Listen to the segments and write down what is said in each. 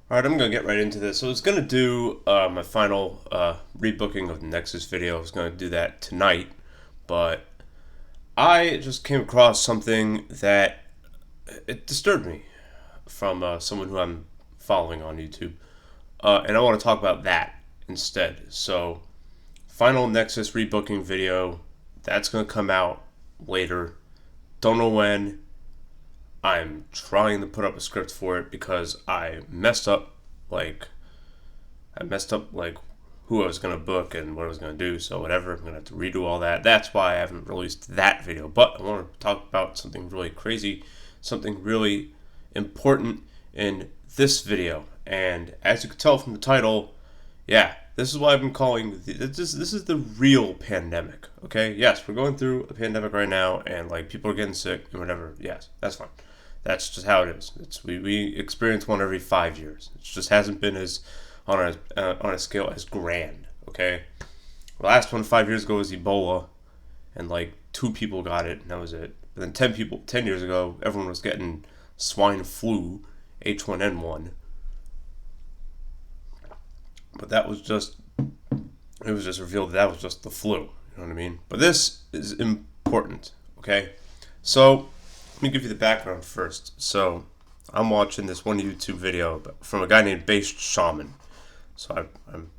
All right, I'm gonna get right into this. So I was gonna do my final rebooking of the Nexus video. I was gonna do that tonight, but I just came across something that it disturbed me from someone who I'm following on YouTube, and I want to talk about that instead. So, final Nexus rebooking video that's gonna come out later. Don't know when. I'm trying to put up a script for it because like I messed up like who I was gonna book and what I was gonna do. So whatever, I'm gonna have to redo all that. That's why I haven't released that video. But I want to talk about something really crazy, something really important in this video. And as you can tell from the title, yeah, this is why I've been calling this is the real pandemic. Okay, yes, we're going through a pandemic right now, and like people are getting sick and whatever. Yes, that's fine. That's just how it is. We experience one every 5 years. It just hasn't been as on a scale as grand. Okay, the last one 5 years ago was Ebola, and like two people got it, and that was it. But then 10 years ago, everyone was getting swine flu, H1N1. But that was just it was just revealed that was just the flu. You know what I mean? But this is important. Okay, so let me give you the background first. So I'm watching this one YouTube video from a guy named Based Shaman. So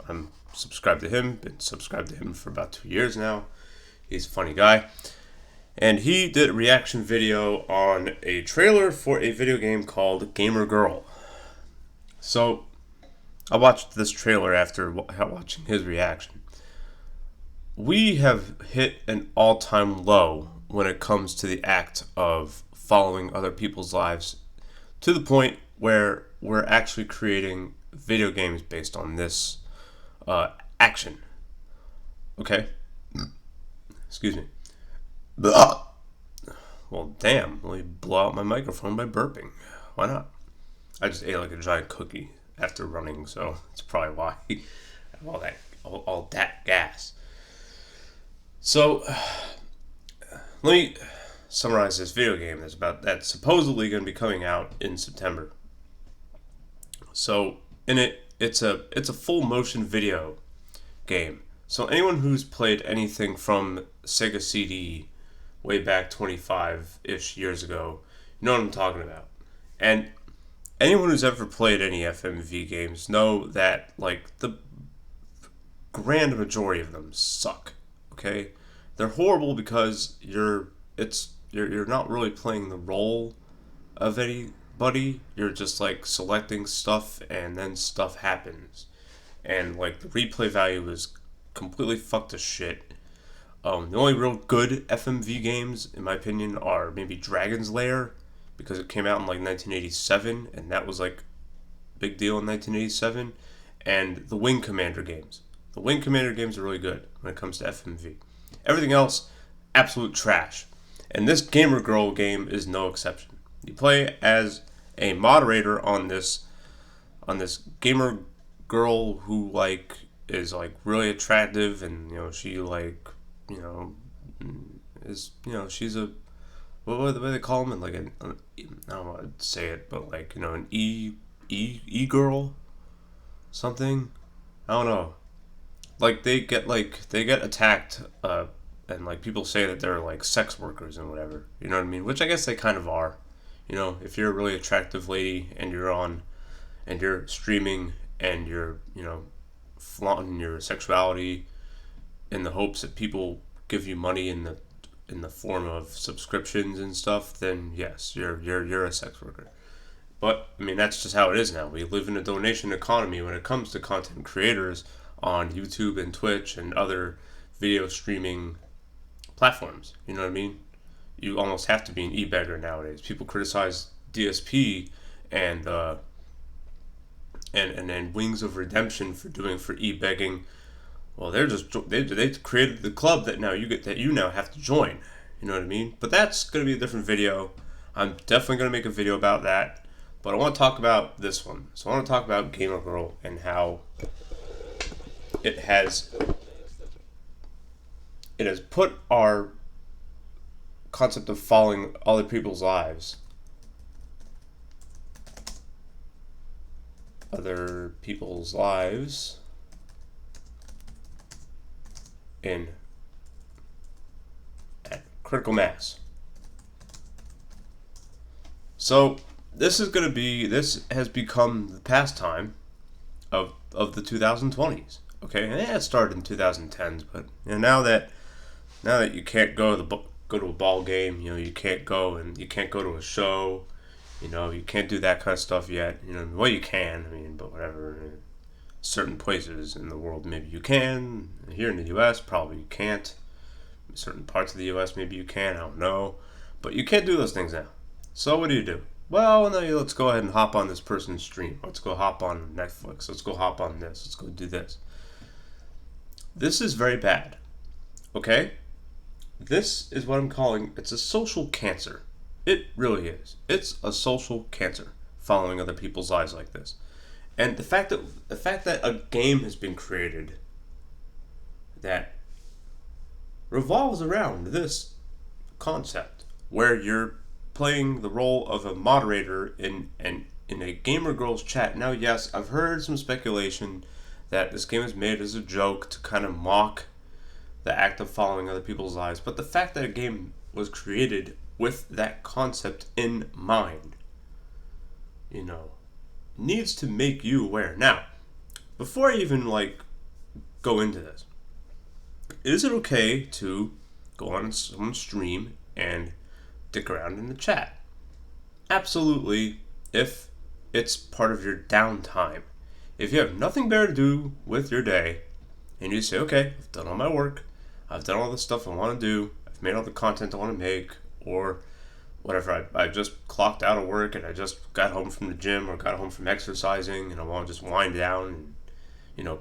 I'm subscribed to him. Been subscribed to him for about 2 years now. He's a funny guy, and he did a reaction video on a trailer for a video game called Gamer Girl. So I watched this trailer after watching his reaction. We have hit an all-time low when it comes to the act of following other people's lives, to the point where we're actually creating video games based on this action. Okay? Excuse me. Blah. Well, damn. Let me blow out my microphone by burping. Why not? I just ate like a giant cookie after running, so it's probably why I have all that gas. So, let me summarize this video game that's supposedly going to be coming out in September. So in it's a full motion video game. So anyone who's played anything from Sega CD way back 25-ish years ago, you know what I'm talking about. And anyone who's ever played any FMV games know that like the grand majority of them suck. Okay, they're horrible because you're not really playing the role of anybody. You're just like selecting stuff and then stuff happens. And like the replay value is completely fucked to shit. The only real good FMV games, in my opinion, are maybe Dragon's Lair, because it came out in like 1987, and that was like a big deal in 1987. And the Wing Commander games. The Wing Commander games are really good when it comes to FMV. Everything else, absolute trash. And this Gamer Girl game is no exception. You play as a moderator on this gamer girl who like is like really attractive, and she like is she's a what do they call them, and like I don't want to say it, but like an e girl something, I don't know. Like they get attacked, and like people say that they're like sex workers and whatever. You know what I mean? Which I guess they kind of are. If you're a really attractive lady and you're streaming and you're flaunting your sexuality in the hopes that people give you money in the form of subscriptions and stuff, then yes, you're a sex worker. But I mean, that's just how it is now. We live in a donation economy when it comes to content creators on YouTube and Twitch and other video streaming platforms. You know what I mean? You almost have to be an e-beggar nowadays. People criticize DSP and then Wings of Redemption for e-begging. Well, they created the club that you now have to join. You know what I mean? But that's going to be a different video. I'm definitely going to make a video about that. But I want to talk about this one. So I want to talk about Gamer Girl and how it has put our concept of following other people's lives other people's lives in at critical mass. So this has become the pastime of the 2020s. Okay, and it started in 2010s, but now that you can't go to a ball game, you can't go to a show, you can't do that kind of stuff yet. Well, you can, but whatever. Certain places in the world, maybe you can. Here in the U.S., probably you can't. In certain parts of the U.S., maybe you can. I don't know, but you can't do those things now. So what do? Well, now let's go ahead and hop on this person's stream. Let's go hop on Netflix. Let's go hop on this. Let's go do this. This is very bad. Okay? This is what I'm calling, it's a social cancer. It really is. It's a social cancer, following other people's lives like this. And the fact that a game has been created that revolves around this concept, where you're playing the role of a moderator in a gamer girls chat. Now, yes, I've heard some speculation that this game is made as a joke to kind of mock the act of following other people's lives, but the fact that a game was created with that concept in mind, needs to make you aware. Now, before I even go into this, is it okay to go on someone's stream and dick around in the chat? Absolutely, if it's part of your downtime. If you have nothing better to do with your day, and you say, okay, I've done all my work, I've done all the stuff I want to do, I've made all the content I want to make, or whatever, I just clocked out of work and I just got home from the gym or got home from exercising and I want to just wind down and,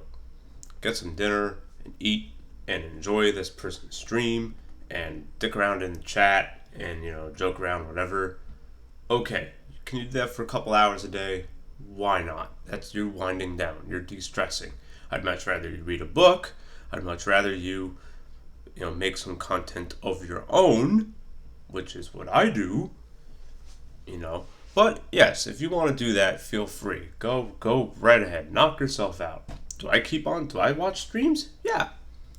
get some dinner and eat and enjoy this person's stream and dick around in the chat and, joke around, whatever. Okay, can you do that for a couple hours a day? Why not? That's you winding down. You're de-stressing. I'd much rather you read a book. I'd much rather you, make some content of your own, which is what I do, But yes, if you want to do that, feel free. Go right ahead. Knock yourself out. Do I watch streams? Yeah.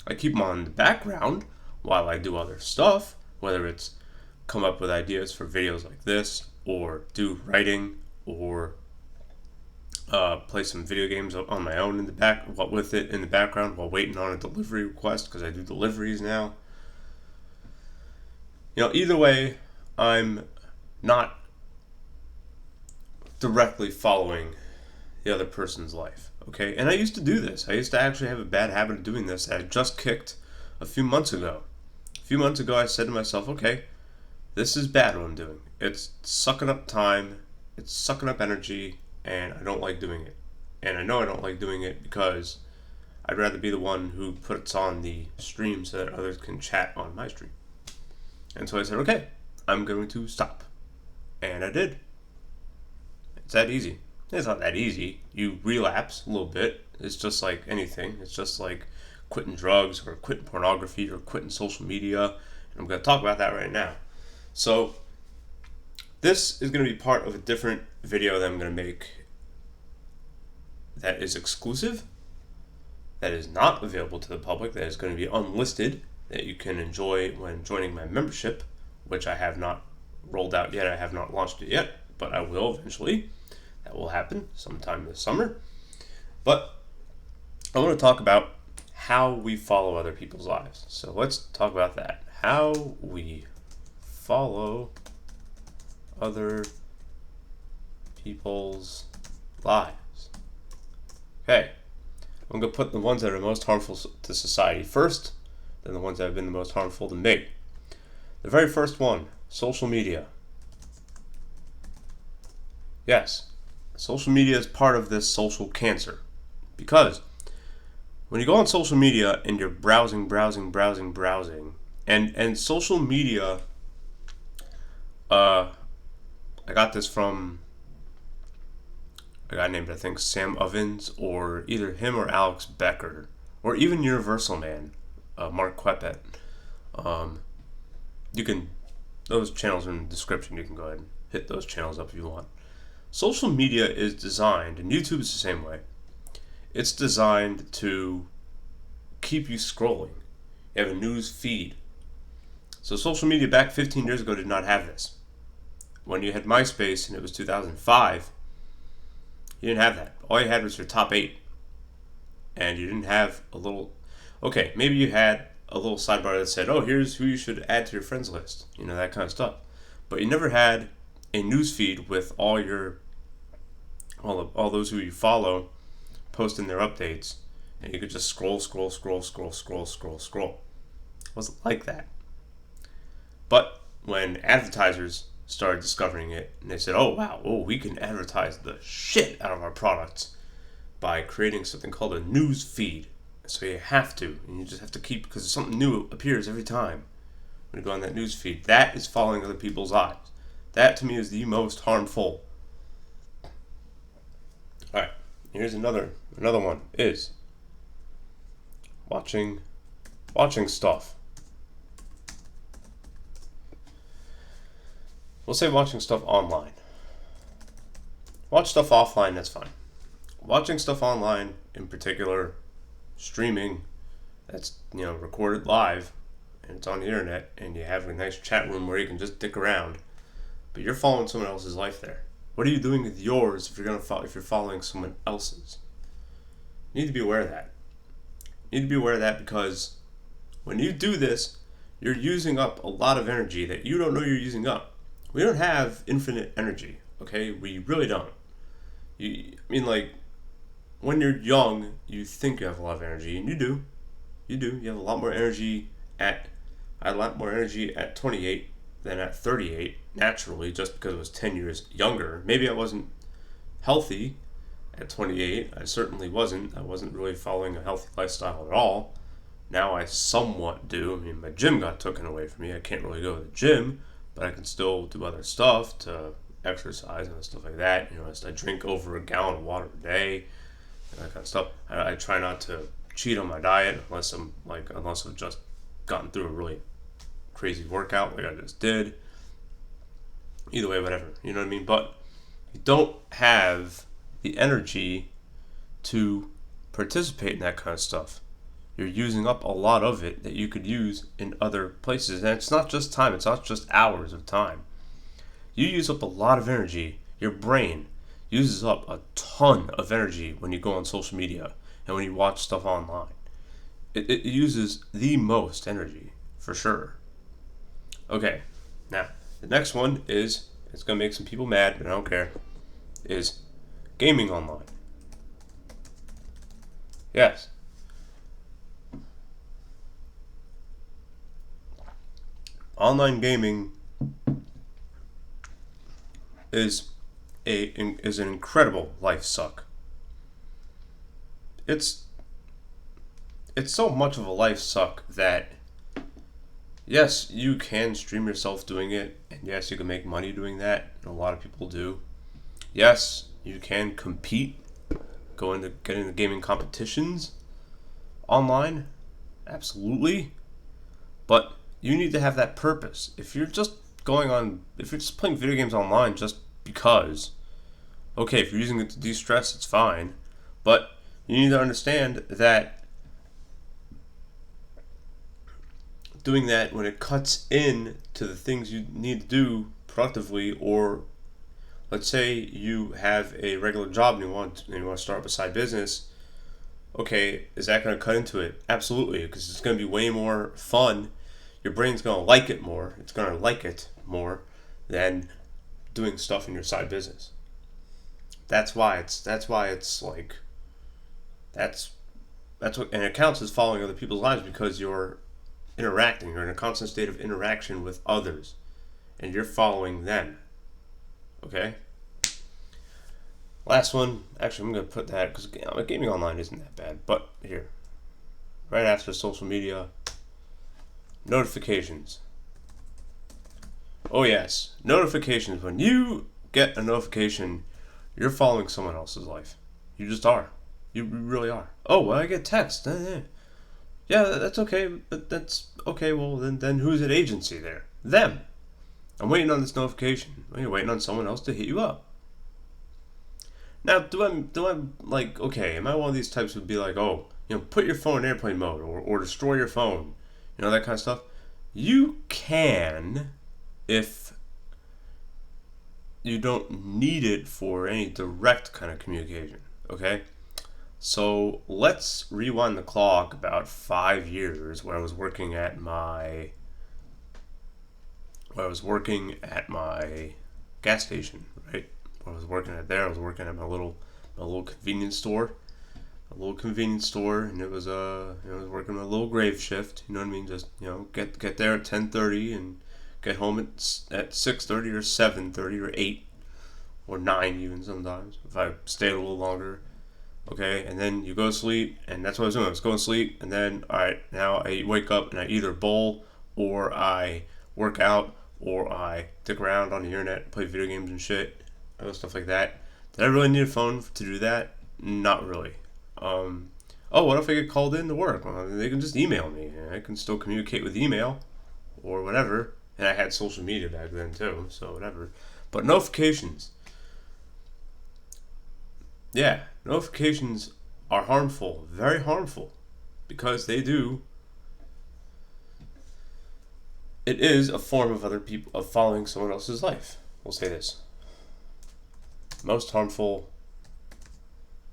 I keep them on in the background while I do other stuff, whether it's come up with ideas for videos like this, or do writing, or play some video games on my own in the background while waiting on a delivery request, because I do deliveries now. Either way, I'm not directly following the other person's life, okay? And I used to do this. I used to actually have a bad habit of doing this that I just kicked a few months ago. A few months ago, I said to myself, okay, this is bad what I'm doing. It's sucking up time, it's sucking up energy, and I don't like doing it. And I know I don't like doing it because I'd rather be the one who puts on the stream so that others can chat on my stream. And so I said, okay, I'm going to stop. And I did. It's that easy. It's not that easy. You relapse a little bit. It's just like anything. It's just like quitting drugs or quitting pornography or quitting social media. And I'm going to talk about that right now. So this is going to be part of a different video that I'm going to make that is exclusive, that is not available to the public, that is going to be unlisted, that you can enjoy when joining my membership, which I have not rolled out yet. I have not launched it yet, but I will eventually. That will happen sometime this summer. But I want to talk about how we follow other people's lives. So let's talk about that. How we follow other people's lives. Okay. I'm going to put the ones that are most harmful to society first, then the ones that have been the most harmful to me. The very first one, social media. Yes, social media is part of this social cancer. Because when you go on social media and you're browsing, and social media, I got this from a guy named, I think, Sam Ovens, or either him or Alex Becker, or even Universal Man, Mark Quepet. Those channels are in the description. You can go ahead and hit those channels up if you want. Social media is designed, and YouTube is the same way. It's designed to keep you scrolling. You have a news feed. So social media back 15 years ago did not have this. When you had MySpace and it was 2005, you didn't have that. All you had was your top 8. And you didn't have a little... Okay, maybe you had a little sidebar that said, oh, here's who you should add to your friends list. You know, that kind of stuff. But you never had a news feed with all those who you follow posting their updates. And you could just scroll. It wasn't like that. But when advertisers started discovering it, and they said, oh, wow, we can advertise the shit out of our products by creating something called a news feed. So you have to, and you just have to keep, because something new appears every time when you go on that news feed. That is following other people's eyes. That, to me, is the most harmful. Alright, here's another one, is watching stuff. We'll say watching stuff online. Watch stuff offline, that's fine. Watching stuff online, in particular, streaming, that's, recorded live, and it's on the internet, and you have a nice chat room where you can just dick around, but you're following someone else's life there. What are you doing with yours if you're following someone else's? You need to be aware of that. You need to be aware of that, because when you do this, you're using up a lot of energy that you don't know you're using up. We don't have infinite energy, okay? We really don't. When you're young, you think you have a lot of energy, and you do. You have a lot more energy I had a lot more energy at 28 than at 38, naturally, just because I was 10 years younger. Maybe I wasn't healthy at 28. I certainly wasn't. I wasn't really following a healthy lifestyle at all. Now I somewhat do. My gym got taken away from me. I can't really go to the gym, but I can still do other stuff to exercise and stuff like that. I drink over a gallon of water a day, and that kind of stuff. I try not to cheat on my diet unless I've just gotten through a really crazy workout like I just did. Either way, whatever. You know what I mean? But you don't have the energy to participate in that kind of stuff. You're using up a lot of it that you could use in other places. And it's not just time. It's not just hours of time. You use up a lot of energy. Your brain uses up a ton of energy when you go on social media and when you watch stuff online. It uses the most energy, for sure. Okay, now, the next one is, it's going to make some people mad, but I don't care, is gaming online. Yes. Online gaming is an incredible life suck. It's so much of a life suck that, yes, you can stream yourself doing it, and yes, you can make money doing that, and a lot of people do. Yes, you can compete, get into gaming competitions online, absolutely, but you need to have that purpose. If you're just playing video games online just because, okay, if you're using it to de-stress, it's fine, but you need to understand that doing that when it cuts in to the things you need to do productively, or let's say you have a regular job and you want to start up a side business, okay, is that going to cut into it? Absolutely, because it's going to be way more fun. Your brain's going to like it more. It's going to like it more than doing stuff in your side business. That's why it's like, that's what, and it counts as following other people's lives, because you're interacting. You're in a constant state of interaction with others, and you're following them. Okay? Last one. Actually, I'm going to put that, because gaming online isn't that bad. But here, right after social media, notifications. Oh yes, notifications. When you get a notification, you're following someone else's life. You just are. You really are. Oh, well, I get text. Yeah, that's okay. But that's okay. Well, then who's at agency there? Them. I'm waiting on this notification. You're waiting on someone else to hit you up. Now, do I like, okay, am I one of these types who would be like, oh, put your phone in airplane mode, or destroy your phone, that kind of stuff? You can, if you don't need it for any direct kind of communication, okay? So let's rewind the clock about 5 years where I was working at my gas station, right? Where I was working at there, I was working at my little convenience store. And it was I was working a little grave shift, you know what I mean? Just, get there at 10:30 and get home at 6:30 or 7:30 or 8 or 9 even sometimes if I stayed a little longer. Okay, and then you go to sleep, and that's what I was doing. I was going to sleep, and then, all right, now I wake up and I either bowl, or I work out, or I dick around on the internet, play video games and shit, stuff like that. Did I really need a phone to do that? Not really. What if I get called in to work? Well, they can just email me. I can still communicate with email or whatever. And I had social media back then too, so whatever. But notifications. Yeah, notifications are harmful, very harmful, because they do. It is a form of following someone else's life. We'll say this. Most harmful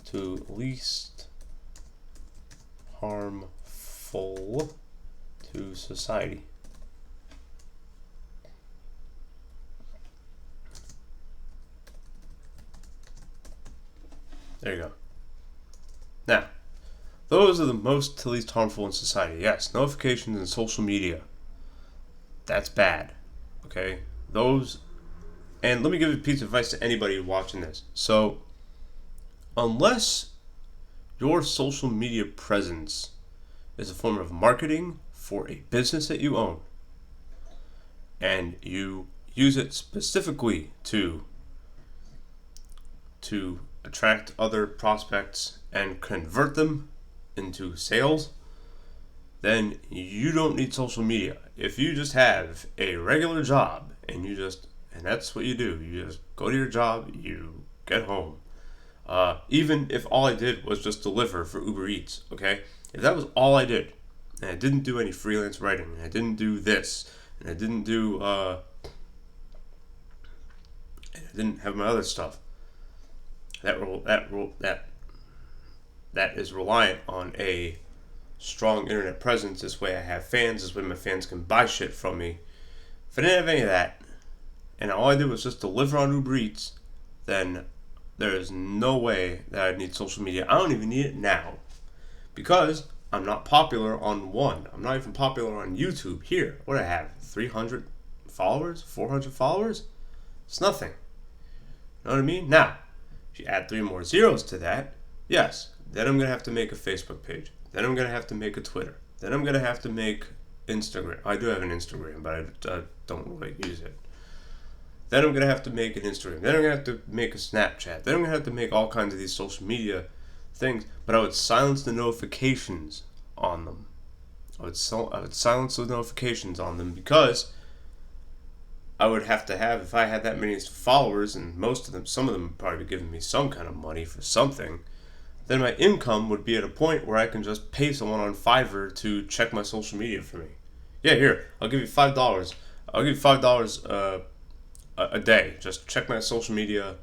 to least harmful to society. There you go. Now, those are the most to least harmful in society. Yes, notifications and social media. That's bad. Okay? Those, and let me give a piece of advice to anybody watching this. So, unless your social media presence is a form of marketing for a business that you own, and you use it specifically to attract other prospects and convert them into sales, then you don't need social media. If you just have a regular job and that's what you do, you just go to your job, you get home. Even if all I did was just deliver for Uber Eats, okay? If that was all I did, and I didn't do any freelance writing, and I didn't do this, and I didn't have my other stuff, that is reliant on a strong internet presence. This way I have fans. This way my fans can buy shit from me. If I didn't have any of that, and all I did was just deliver on Uber Eats, then there is no way that I need social media. I don't even need it now, because I'm not popular on one. I'm not even popular on YouTube. Here, what do I have? 300 followers? 400 followers? It's nothing. You know what I mean? Now, if you add 3 more zeros to that, yes, then I'm going to have to make a Facebook page. Then I'm going to have to make a Twitter. Then I'm going to have to make Instagram. I do have an Instagram, but I don't really use it. Then I'm going to have to make an Instagram. Then I'm going to have to make a Snapchat. Then I'm going to have to make all kinds of these social media things. But I would silence the notifications on them. I would silence the notifications on them, because I would have to have, if I had that many followers, and some of them would probably be giving me some kind of money for something, then my income would be at a point where I can just pay someone on Fiverr to check my social media for me. Yeah, here, I'll give you $5. I'll give you $5 a day. Just check my social media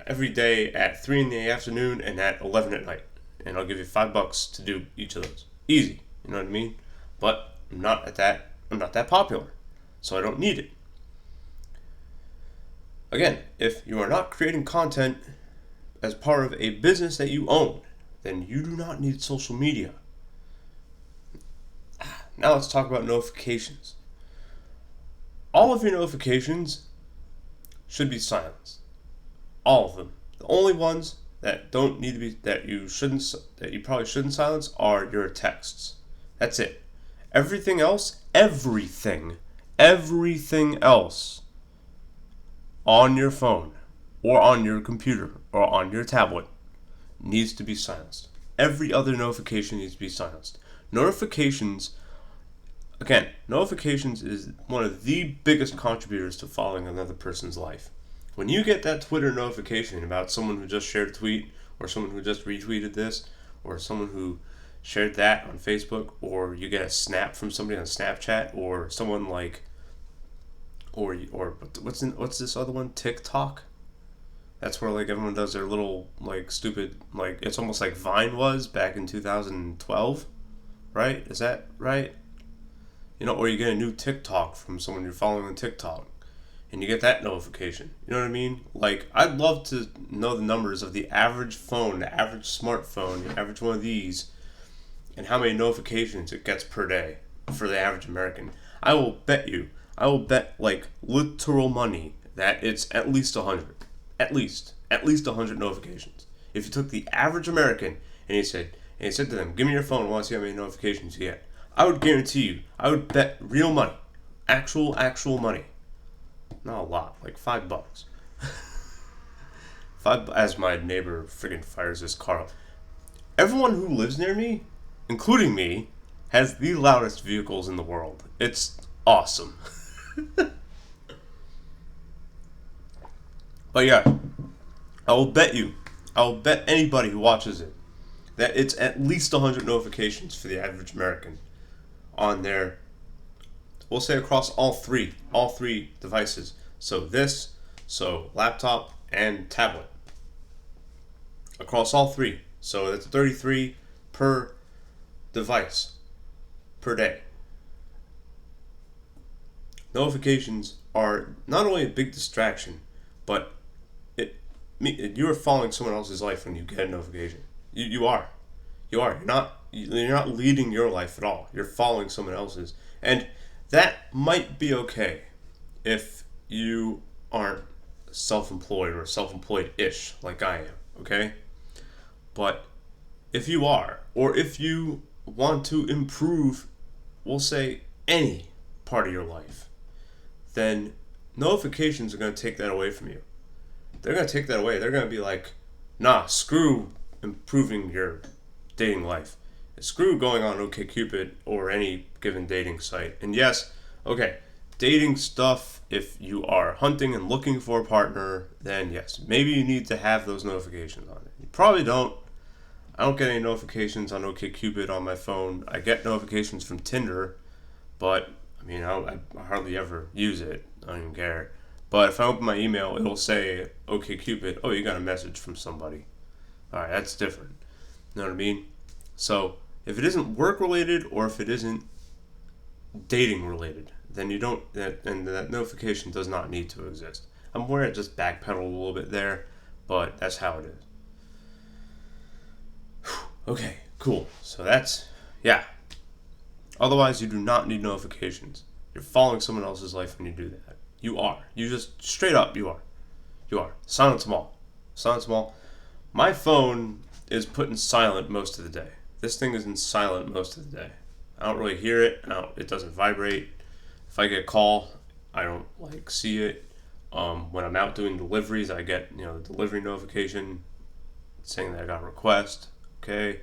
every day at 3 in the afternoon and at 11 at night. And I'll give you $5 to do each of those. Easy, you know what I mean? But I'm not that popular, so I don't need it. Again, if you are not creating content as part of a business that you own, then you do not need social media. Now let's talk about notifications. All of your notifications should be silenced. All of them. The only ones that don't need to be, that you probably shouldn't silence, are your texts. That's it. Everything else on your phone or on your computer or on your tablet needs to be silenced. Every other notification needs to be silenced. Notifications is one of the biggest contributors to following another person's life. When you get that Twitter notification about someone who just shared a tweet, or someone who just retweeted this, or someone who shared that on Facebook, or you get a snap from somebody on Snapchat, or someone like, or what's this other one? TikTok. That's where like everyone does their little like stupid like it's almost like Vine was back in 2012, right? Is that right? Or you get a new TikTok from someone you're following on TikTok, and you get that notification. You know what I mean? Like, I'd love to know the numbers of the average phone, the average smartphone, the average one of these, and how many notifications it gets per day for the average American. I will bet like literal money that it's at least 100. At least 100 notifications. If you took the average American and you said to them, give me your phone, I want to see how many notifications you get. I would guarantee you, I would bet real money, actual money. Not a lot, like $5. As my neighbor friggin' fires his car up. Everyone who lives near me, including me, has the loudest vehicles in the world. It's awesome. But yeah, I will bet anybody who watches it, that it's at least 100 notifications for the average American on their, we'll say across all three devices. So laptop and tablet. Across all three. So that's 33 per device per day. Notifications are not only a big distraction, but you are following someone else's life when you get a notification. You are. You're not leading your life at all. You're following someone else's, and that might be okay if you aren't self-employed or self-employed-ish like I am. Okay, but if you are, or if you want to improve, we'll say any part of your life, then notifications are going to take that away from you. They're going to take that away. They're going to be like, nah, screw improving your dating life. Screw going on OkCupid or any given dating site. And yes, okay, dating stuff, if you are hunting and looking for a partner, then yes, maybe you need to have those notifications on it. You probably don't. I don't get any notifications on OkCupid on my phone. I get notifications from Tinder, but I mean, I hardly ever use it. I don't even care. But if I open my email, it'll say, OkCupid, oh, you got a message from somebody. Alright, that's different. You know what I mean? So, if it isn't work-related or if it isn't dating-related, then that notification does not need to exist. I'm aware I just backpedaled a little bit there, but that's how it is. Okay, cool. So yeah. Otherwise, you do not need notifications. You're following someone else's life when you do that. You are. You just, straight up, you are. Silence them all. My phone is put in silent most of the day. This thing is in silent most of the day. I don't really hear it. It doesn't vibrate. If I get a call, I don't see it. When I'm out doing deliveries, I get the delivery notification saying that I got a request. Okay.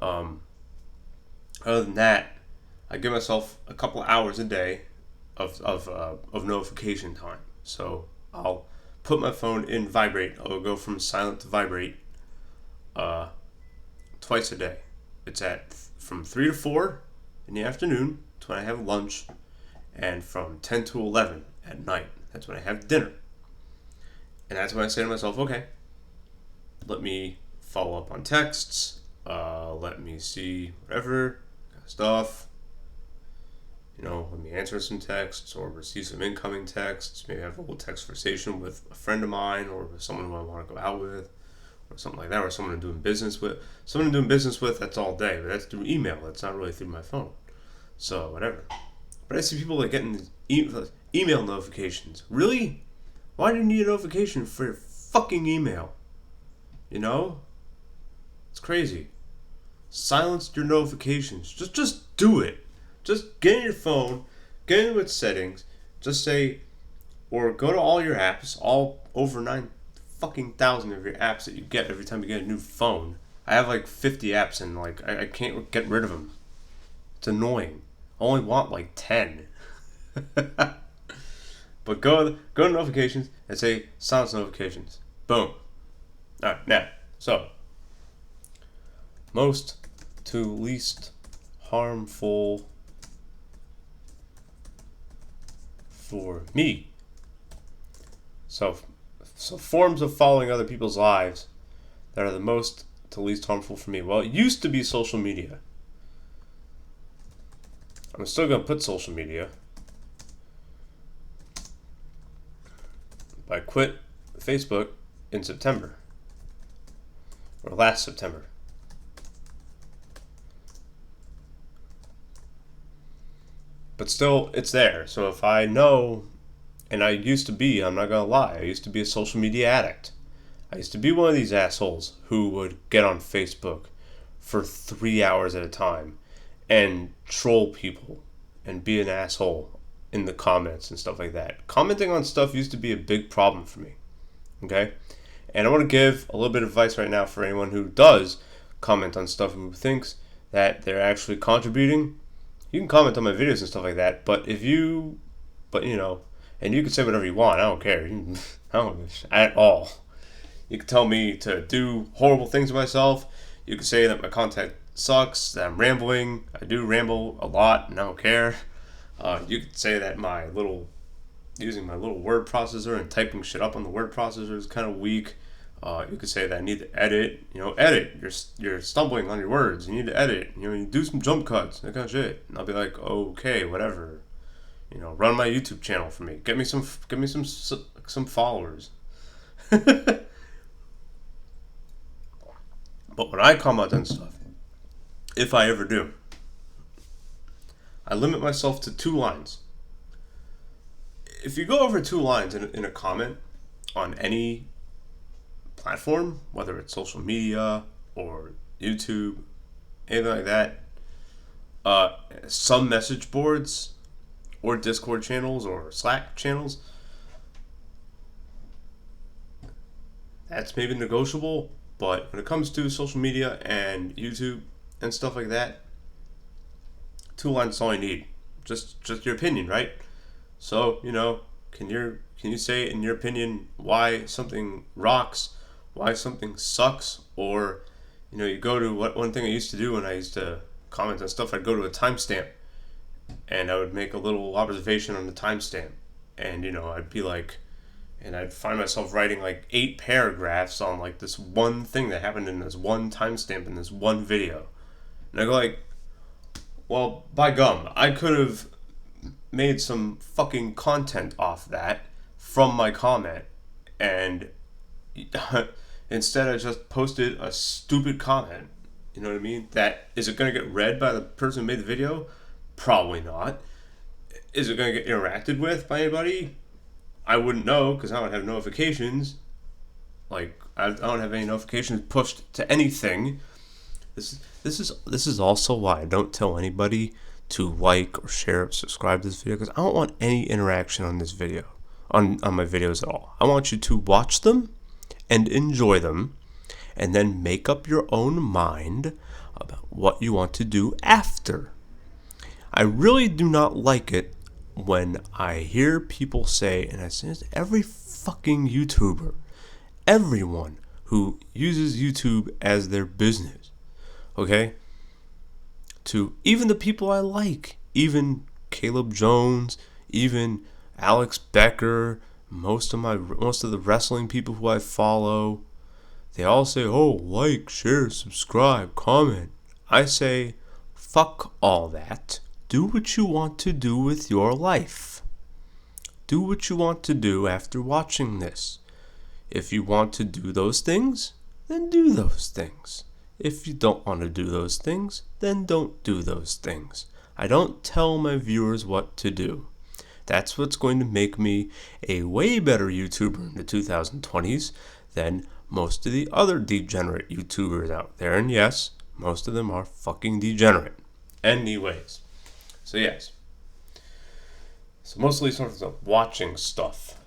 Other than that, I give myself a couple hours a day of notification time. So I'll put my phone in vibrate. I'll go from silent to vibrate twice a day. It's from 3 to 4 in the afternoon. That's when I have lunch. And from 10 to 11 at night. That's when I have dinner. And that's when I say to myself, okay, let me follow up on texts. Let me see whatever stuff. Let me answer some texts or receive some incoming texts. Maybe have a little text conversation with a friend of mine or with someone who I want to go out with or something like that, or someone I'm doing business with. Someone I'm doing business with, that's all day, but that's through email. That's not really through my phone. So, whatever. But I see people getting email notifications. Really? Why do you need a notification for your fucking email? It's crazy. Silence your notifications. Just do it. Just get in your phone, get into its settings, just say, or go to all your apps, all over 9,000 of your apps that you get every time you get a new phone. I have 50 apps and I can't get rid of them. It's annoying. I only want 10. But go to notifications and say silence notifications. Boom. Alright, now, so most to least harmful for me. So forms of following other people's lives that are the most to least harmful for me. Well, it used to be social media. I'm still going to put social media. But I quit Facebook in September. Or last September. But still, it's there. So if I know, and I used to be, I'm not going to lie, I used to be a social media addict. I used to be one of these assholes who would get on Facebook for 3 hours at a time and troll people and be an asshole in the comments and stuff like that. Commenting on stuff used to be a big problem for me. Okay? And I want to give a little bit of advice right now for anyone who does comment on stuff, who thinks that they're actually contributing. You can comment on my videos and stuff like that, but and you can say whatever you want. I don't care. I don't at all. You can tell me to do horrible things to myself. You can say that my content sucks, that I'm rambling. I do ramble a lot, and I don't care. You could say that using my little word processor and typing shit up on the word processor is kind of weak. You could say that I need to edit. Edit. You're stumbling on your words. You need to edit. You do some jump cuts, that kind of shit. And I'll be like, okay, whatever. Run my YouTube channel for me. Get me some followers. But when I comment on stuff, if I ever do, I limit myself to 2 lines. If you go over 2 lines in a comment on any platform, whether it's social media or YouTube, anything like that, some message boards or Discord channels or Slack channels, that's maybe negotiable. But when it comes to social media and YouTube and stuff like that, 2 lines is all you need. Just your opinion, right? So, can you say in your opinion why something rocks, why something sucks, or you go to one thing I used to do when I used to comment on stuff, I'd go to a timestamp and I would make a little observation on the timestamp, and I'd be like, and I'd find myself writing like 8 paragraphs on like this one thing that happened in this one timestamp in this one video. And I go like, well, by gum, I could have made some fucking content off that from my comment. And instead I just posted a stupid comment. You know what I mean? Is it going to get read by the person who made the video? Probably not. Is it going to get interacted with by anybody? I wouldn't know, because I don't have notifications. Like, I don't have any notifications pushed to anything. This is also why I don't tell anybody to like or share or subscribe to this video, because I don't want any interaction on this video, on my videos at all. I want you to watch them and enjoy them, and then make up your own mind about what you want to do after. I really do not like it when I hear people say, and I say this to every fucking YouTuber, everyone who uses YouTube as their business, okay? To even the people I like, even Caleb Jones, even Alex Becker, most of the wrestling people who I follow, they all say, oh, like, share, subscribe, comment. I say, fuck all that. Do what you want to do with your life. Do what you want to do after watching this. If you want to do those things, then do those things. If you don't want to do those things, then don't do those things. I don't tell my viewers what to do. That's what's going to make me a way better YouTuber in the 2020s than most of the other degenerate YouTubers out there. And yes, most of them are fucking degenerate. Anyways. So yes. So mostly sort of watching stuff.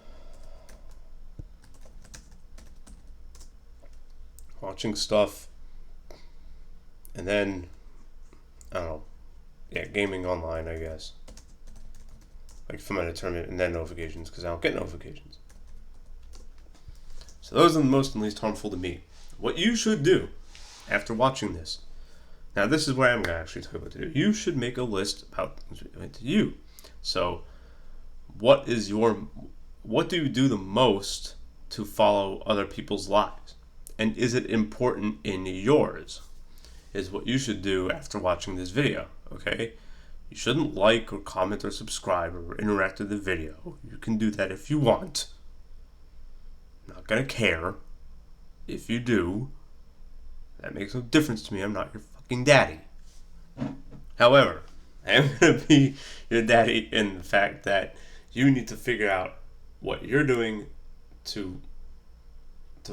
Watching stuff. And then, I don't know. Yeah, gaming online, I guess. Like if I'm going to turn it and then notifications, because I don't get notifications. So those are the most and least harmful to me. What you should do after watching this. Now this is where I'm going to actually tell you what to do. You should make a list about things related to you. So what do you do the most to follow other people's lives? And is it important in yours? Is what you should do after watching this video, okay? You shouldn't like or comment or subscribe or interact with the video. You can do that if you want. I'm not gonna care if you do. That makes no difference to me. I'm not your fucking daddy. However, I am gonna be your daddy in the fact that you need to figure out what you're doing to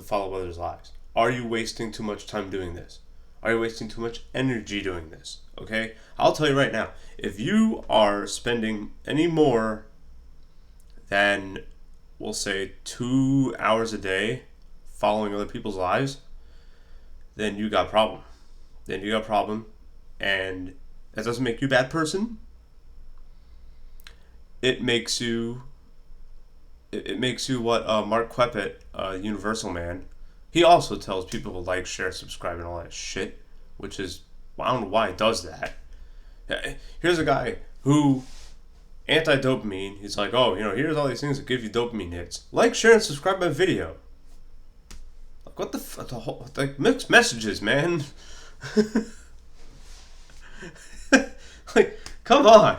follow others' lives. Are you wasting too much time doing this? Are you wasting too much energy doing this? Okay? I'll tell you right now, if you are spending any more than, we'll say, 2 hours a day following other people's lives, then you got a problem. And that doesn't make you a bad person. It makes you what Mark Queppet, Universal Man, he also tells people to like, share, subscribe, and all that shit, which is, well, I don't know why he does that. Here's a guy who, anti-dopamine, he's like, oh, here's all these things that give you dopamine hits. Like, share, and subscribe my video. Like, what the whole, like, mixed messages, man. Like, come on.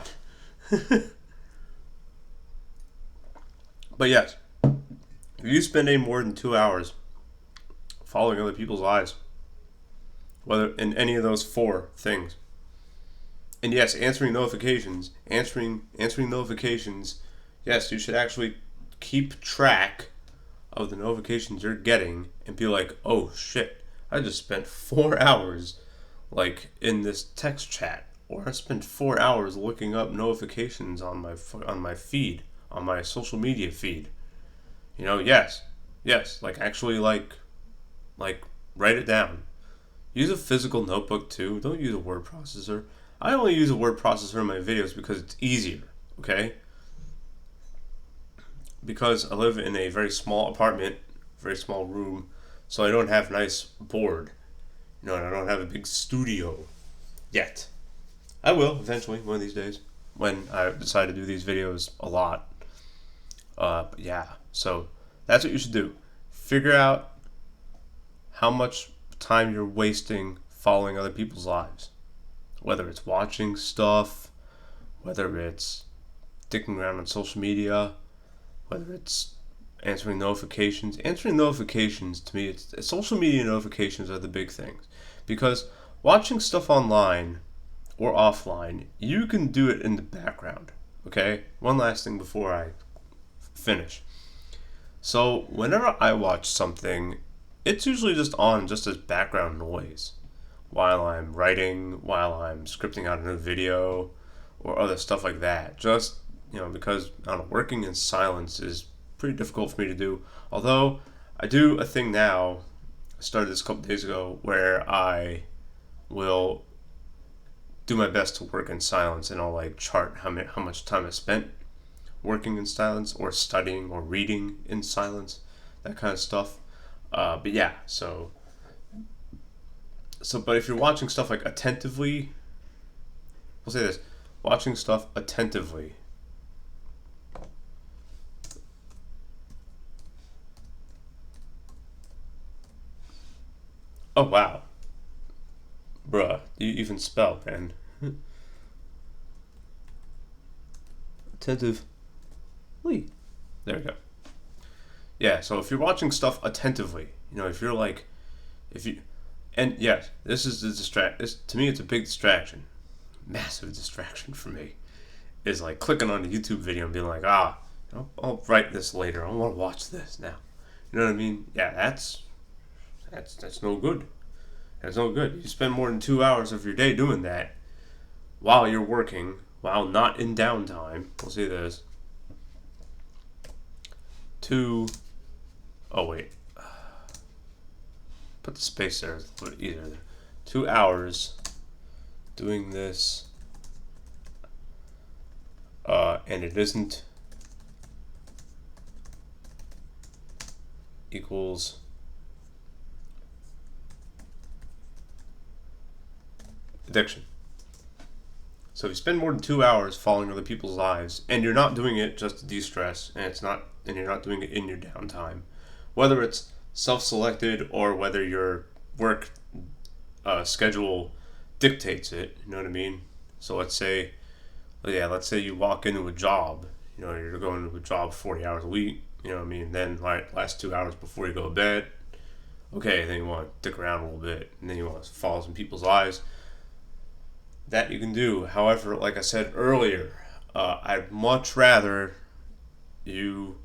But yes, if you spend any more than 2 hours following other people's lives, whether in any of those 4 things, and yes, answering notifications, yes, you should actually keep track of the notifications you're getting and be like, oh shit, I just spent 4 hours like in this text chat, or I spent 4 hours looking up notifications on my feed, on my social media feed. Yes, like actually like write it down. Use a physical notebook too. Don't use a word processor. I only use a word processor in my videos because it's easier, okay? Because I live in a very small apartment, very small room, so I don't have a nice board. And I don't have a big studio yet. I will eventually, one of these days, when I decide to do these videos a lot. But yeah, so that's what you should do. Figure out how much time you're wasting following other people's lives. Whether it's watching stuff, whether it's dicking around on social media, whether it's answering notifications. Answering notifications, to me, social media notifications are the big things. Because watching stuff online or offline, you can do it in the background. Okay? One last thing before I finish. So whenever I watch something, it's usually just on just as background noise while I'm writing, while I'm scripting out a new video, or other stuff like that. Just, because working in silence is pretty difficult for me to do. Although I do a thing now, I started this a couple days ago, where I will do my best to work in silence, and I'll like chart how much time I spent working in silence, or studying, or reading in silence, that kind of stuff. But yeah, but if you're watching stuff like attentively, we'll say this, watching stuff attentively. Oh wow. Bruh, you even spell, man. Attentively. There we go. Yeah, so if you're watching stuff attentively, and yes, this is to me, it's a big distraction. Massive distraction for me. Is like clicking on a YouTube video and being like, I'll write this later. I want to watch this now. You know what I mean? Yeah, that's no good. That's no good. You spend more than 2 hours of your day doing that while you're working, while not in downtime. We'll see this. Put the space there. It's a little bit easier there. 2 hours doing this and it isn't equals addiction. So if you spend more than 2 hours following other people's lives, and you're not doing it just to de-stress, and you're not doing it in your downtime, whether it's self-selected or whether your work schedule dictates it, you know what I mean? So let's say you walk into a job, you're going to a job 40 hours a week, you know what I mean? Then last 2 hours before you go to bed, okay, then you want to dick around a little bit, and then you want to follow some people's lives. That you can do. However, like I said earlier, I'd much rather you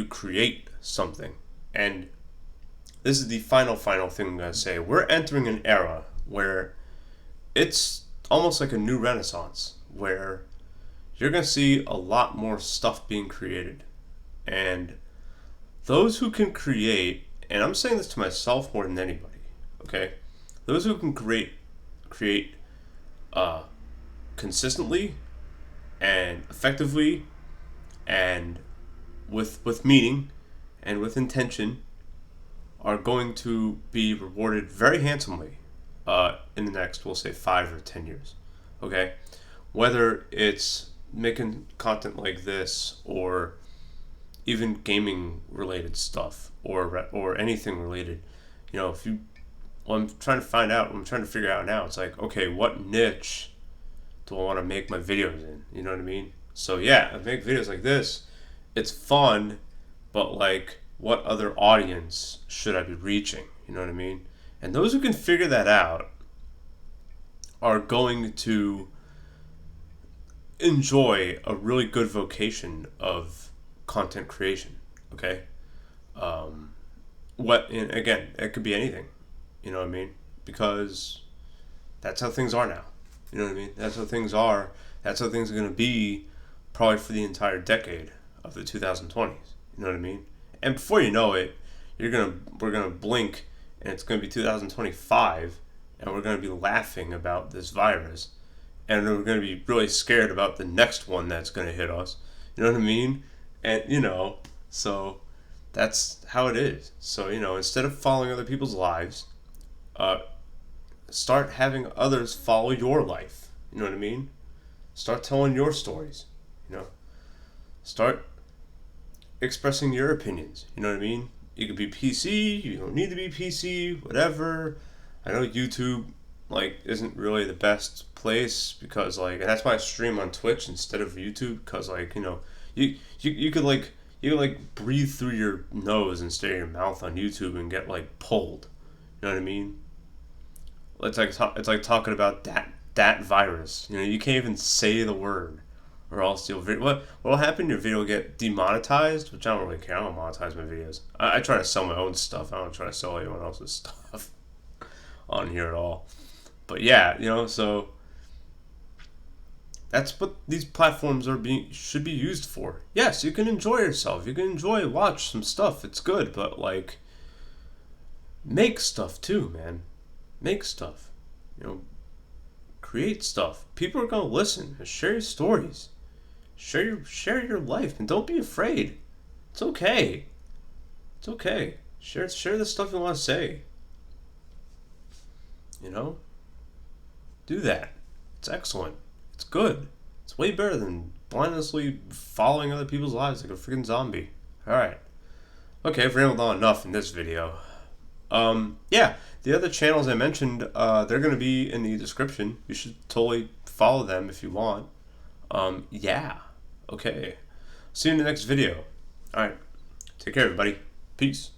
create something. And this is the final thing I'm going to say. We're entering an era where it's almost like a new renaissance, where you're going to see a lot more stuff being created. And those who can create, and I'm saying this to myself more than anybody, okay? Those who can create consistently and effectively and with meaning and with intention are going to be rewarded very handsomely in the next, we'll say, 5 or 10 years. Okay? Whether it's making content like this or even gaming related stuff or anything related, I'm trying to figure out now. It's like, okay, what niche do I want to make my videos in? You know what I mean? So yeah, I make videos like this. It's fun, but like, what other audience should I be reaching? You know what I mean? And those who can figure that out are going to enjoy a really good vocation of content creation. Okay? And again, it could be anything. You know what I mean? Because that's how things are now. You know what I mean? That's how things are. That's how things are going to be probably for the entire decade of the 2020s. You know what I mean? And before you know it, we're going to blink and it's going to be 2025 and we're going to be laughing about this virus and we're going to be really scared about the next one that's going to hit us. You know what I mean? And, so that's how it is. So, instead of following other people's lives, start having others follow your life. You know what I mean? Start telling your stories. Start expressing your opinions. You know what I mean? You could be PC. You don't need to be PC. Whatever. I know YouTube isn't really the best place because and that's why I stream on Twitch instead of YouTube because you could breathe through your nose instead of your mouth on YouTube and get pulled. You know what I mean? It's like talking about that virus. You can't even say the word, or else what'll happen? Your video will get demonetized, which I don't really care. I don't monetize my videos. I try to sell my own stuff. I don't try to sell anyone else's stuff on here at all. But yeah, so that's what these platforms should be used for. Yes, you can enjoy yourself. You can watch some stuff. It's good, but make stuff too, man. Make stuff. Create stuff. People are gonna listen. Share your stories. Share your life, and don't be afraid. It's okay. It's okay. Share the stuff you want to say. Do that. It's excellent. It's good. It's way better than blindlessly following other people's lives like a freaking zombie. Alright. Okay, I've rambled on enough in this video. The other channels I mentioned, they're going to be in the description. You should totally follow them if you want. Okay. See you in the next video. Alright. Take care, everybody. Peace.